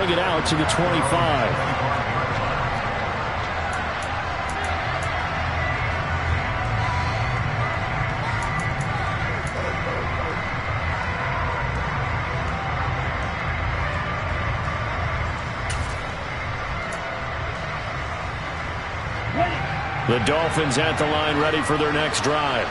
bring it out to the 25. The Dolphins at the line ready for their next drive.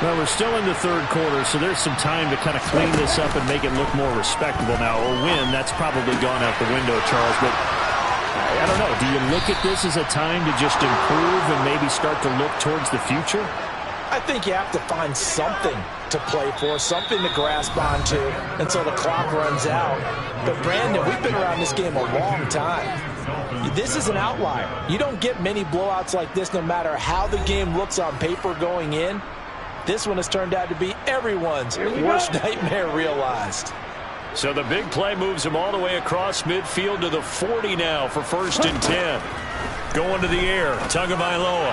Well, we're still in the third quarter, so there's some time to kind of clean this up and make it look more respectable now. A win, that's probably gone out the window, Charles. But I don't know. Do you look at this as a time to just improve and maybe start to look towards the future? I think you have to find something to play for, something to grasp onto until the clock runs out. But, Brandon, we've been around this game a long time. This is an outlier. You don't get many blowouts like this no matter how the game looks on paper going in. This one has turned out to be everyone's worst nightmare realized. So the big play moves him all the way across midfield to the 40 now for 1st and 10. Going to the air, Tagovailoa.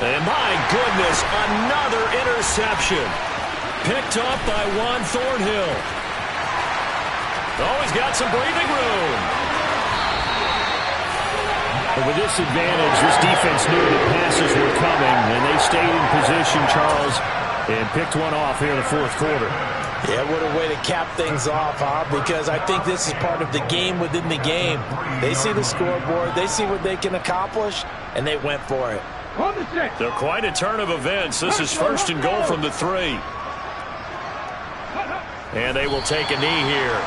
And my goodness, another interception. Picked up by Juan Thornhill. Oh, he's got some breathing room. But with this advantage, this defense knew that passes were coming, and they stayed in position, Charles, and picked one off here in the fourth quarter. Yeah, what a way to cap things off, huh? Because I think this is part of the game within the game. They see the scoreboard, they see what they can accomplish, and they went for it. So quite a turn of events. This is 1st and goal from the 3. And they will take a knee here.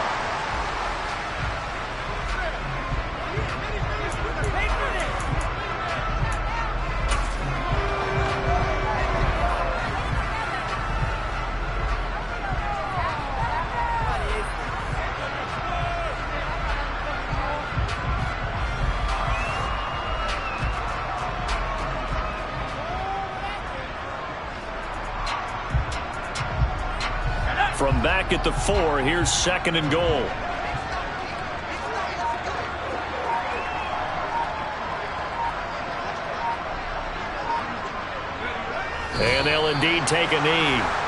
From back at the 4, here's 2nd and goal. And they'll indeed take a knee.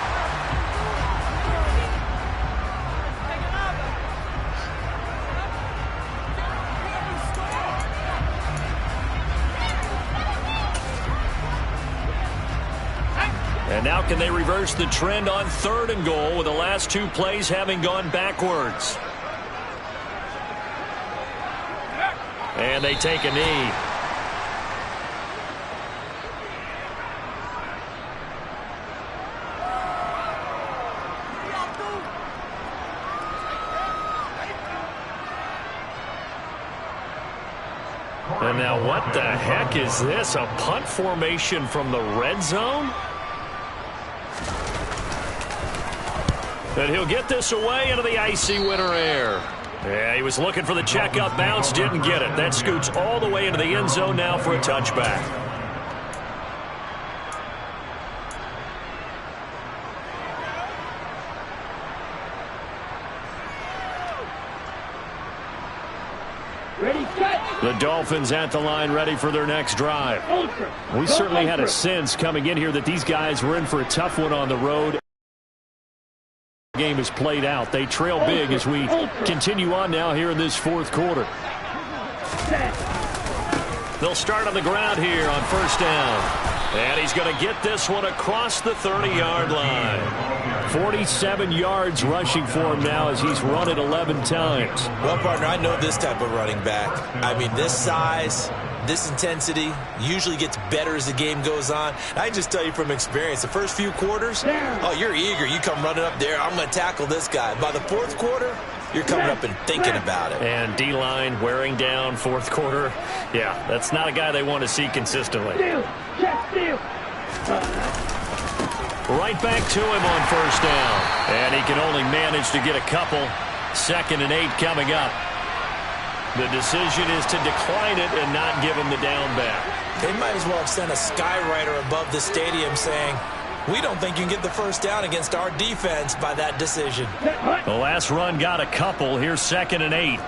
And now can they reverse the trend on 3rd and goal with the last 2 plays having gone backwards? And they take a knee. And now what the heck is this? A punt formation from the red zone? And he'll get this away into the icy winter air. Yeah, he was looking for the checkup bounce, didn't get it. That scoots all the way into the end zone now for a touchback. The Dolphins at the line ready for their next drive. We certainly had a sense coming in here that these guys were in for a tough one on the road. Game is played out. They trail big as we continue on now here in this fourth quarter. They'll start on the ground here on 1st down. And he's going to get this one across the 30-yard line. 47 yards rushing for him now as he's run it 11 times. Well, partner, I know this type of running back. I mean, this size, this intensity usually gets better as the game goes on. I just tell you from experience, the first few quarters, oh, you're eager. You come running up there, I'm going to tackle this guy. By the fourth quarter, you're coming up and thinking about it. And D-line wearing down fourth quarter. Yeah, that's not a guy they want to see consistently. Right back to him on 1st down. And he can only manage to get a couple. 2nd and 8 coming up. The decision is to decline it and not give him the down back. They might as well have sent a skywriter above the stadium saying, we don't think you can get the 1st down against our defense by that decision. The last run got a couple. Here's 2nd and 8.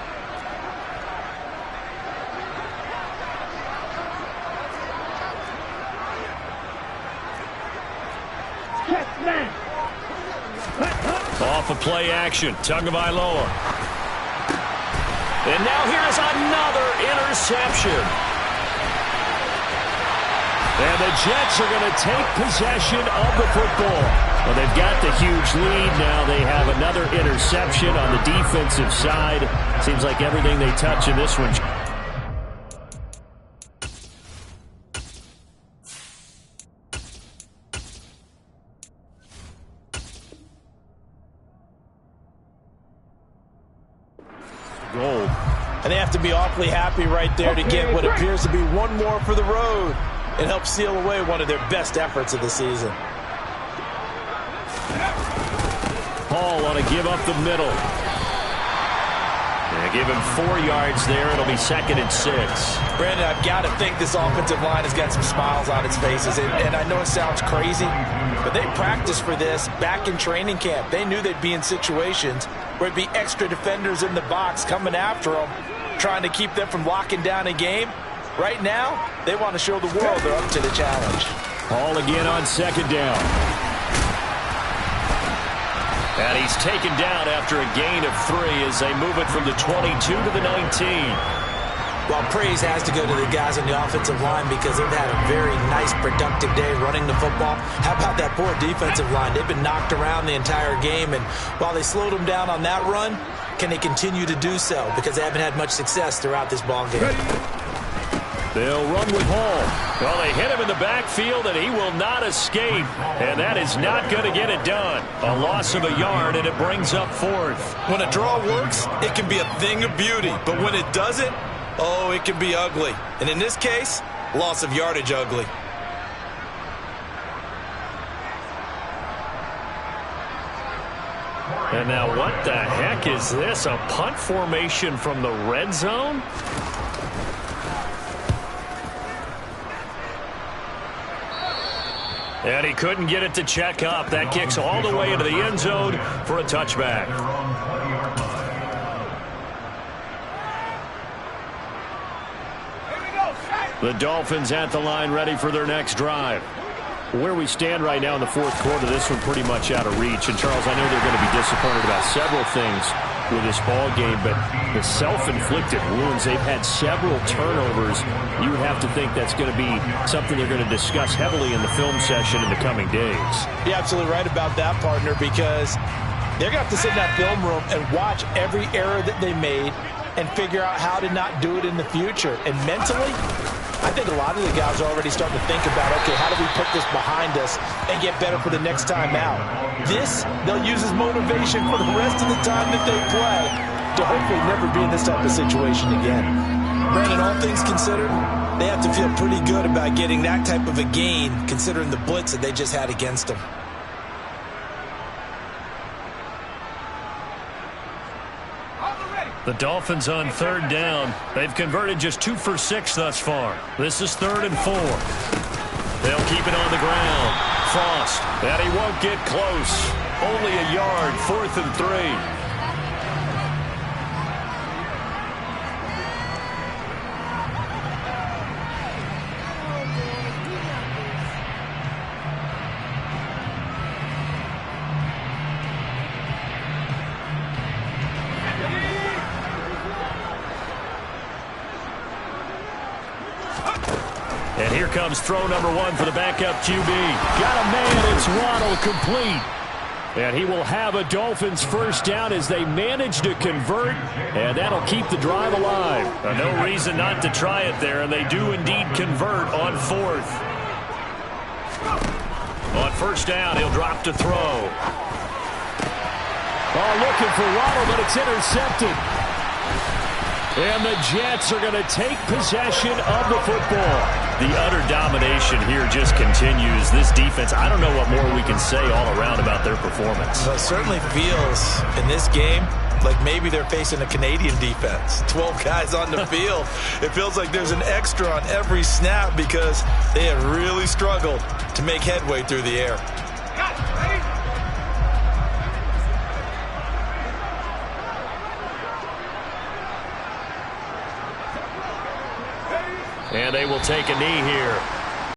Off of play action, Tagovailoa. And now here is another interception. And the Jets are going to take possession of the football. Well, they've got the huge lead. Now they have another interception on the defensive side. Seems like everything they touch in this one. Goal. And they have to be awfully happy right there to get what appears to be one more for the road and help seal away one of their best efforts of the season. Paul on a give up the middle. They give him 4 yards there. It'll be 2nd and 6. Brandon, I've got to think this offensive line has got some smiles on its faces. And I know it sounds crazy, but they practiced for this back in training camp. They knew they'd be in situations where it'd be extra defenders in the box coming after them, trying to keep them from locking down a game. Right now, they want to show the world they're up to the challenge. Paul again on 2nd down. And he's taken down after a gain of 3 as they move it from the 22 to the 19. Well, praise has to go to the guys on the offensive line because they've had a very nice, productive day running the football. How about that poor defensive line? They've been knocked around the entire game, and while they slowed them down on that run, can they continue to do so? Because they haven't had much success throughout this ball game. They'll run with Hall. Well, they hit him in the backfield, and he will not escape. And that is not going to get it done. A loss of a yard, and it brings up 4th. When a draw works, it can be a thing of beauty. But when it doesn't, oh, it can be ugly. And in this case, loss of yardage ugly. And now what the heck is this? A punt formation from the red zone? And he couldn't get it to check up. That kicks all the way into the end zone for a touchback. The Dolphins at the line ready for their next drive. Where we stand right now in the 4th quarter, this one pretty much out of reach. And, Charles, I know they're going to be disappointed about several things with this ball game, but the self-inflicted wounds, they've had several turnovers. You would have to think that's going to be something they're going to discuss heavily in the film session in the coming days. You're absolutely right about that, partner, because they're going to have to sit in that film room and watch every error that they made and figure out how to not do it in the future. And mentally, I think a lot of the guys are already starting to think about, okay, how do we put this behind us and get better for the next time out? This, they'll use as motivation for the rest of the time that they play to hopefully never be in this type of situation again. Brandon, all things considered, they have to feel pretty good about getting that type of a gain considering the blitz that they just had against them. The Dolphins on 3rd down. They've converted just 2 for 6 thus far. This is 3rd and 4. They'll keep it on the ground. Frost, and he won't get close. Only a yard, 4th and 3. And here comes throw number 1 for the backup QB. Got a man, it's Waddle, complete. And he will have a Dolphins first down as they manage to convert, and that'll keep the drive alive. No reason not to try it there, and they do indeed convert on 4th. On 1st down, he'll drop to throw. Oh, looking for Waddle, but it's intercepted. And the Jets are going to take possession of the football. The utter domination here just continues. This defense, I don't know what more we can say all around about their performance. Well, it certainly feels in this game like maybe they're facing a Canadian defense. 12 guys on the field. It feels like there's an extra on every snap because they have really struggled to make headway through the air. And they will take a knee here.